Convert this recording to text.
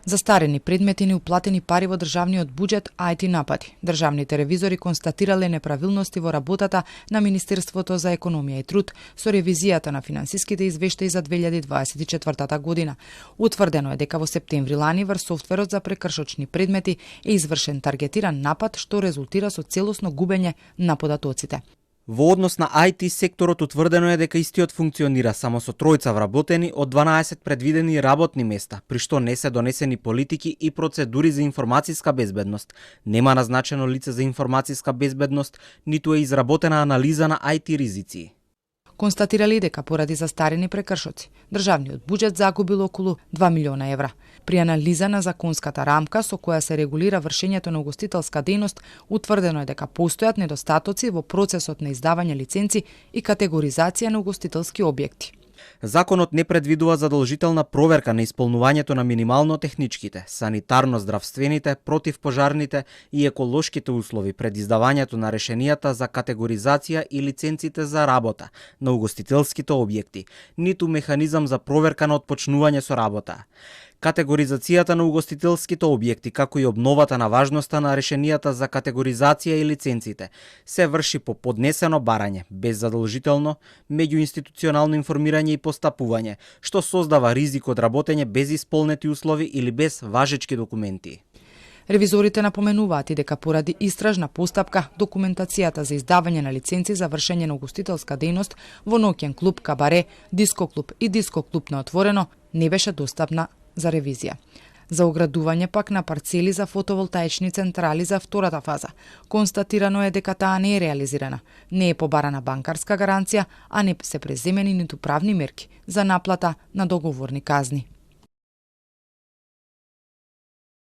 Застарени предмети и неуплатени пари во државниот буџет, IT напади. Државните ревизори констатирале неправилности во работата на Министерството за економија и труд со ревизијата на финансиските извештаи за 2024 година. Утврдено е дека во септември лани врз софтверот за прекршочни предмети е извршен таргетиран напад што резултира со целосно губење на податоците. Во однос на IT секторот утврдено е дека истиот функционира само со тројца вработени од 12 предвидени работни места, при што не се донесени политики и процедури за информацијска безбедност. Нема назначено лице за информацијска безбедност, ниту е изработена анализа на IT ризици. Констатирали дека поради застарени прекршоци, државниот буџет загубил околу 2 милиона евра. При анализа на законската рамка со која се регулира вршењето на угостителска дејност, утврдено е дека постојат недостатоци во процесот на издавање лиценци и категоризација на угостителски објекти. Законот не предвидува задолжителна проверка на исполнувањето на минимално техничките, санитарно-здравствените, противпожарните и еколошките услови пред издавањето на решенијата за категоризација и лиценците за работа на угостителските објекти, ниту механизам за проверка на отпочнување со работа. Категоризацијата на угостителските објекти, како и обновата на важноста на решенијата за категоризација и лиценците, се врши по поднесено барање, без задолжително меѓуинституционално информирање и постапување, што создава ризик од работење без исполнети услови или без важечки документи. Ревизорите напоменуваат и дека поради истражна постапка, документацијата за издавање на лиценци за вршење на угостителска дејност во ноќен клуб, кабаре, диско клуб и диско клуб на отворено не беше достапна за ревизија. За оградување пак на парцели за фотоволтаични централи за втората фаза, констатирано е дека таа не е реализирана. Не е побарана банкарска гаранција, а не се преземени ниту правни мерки за наплата на договорни казни.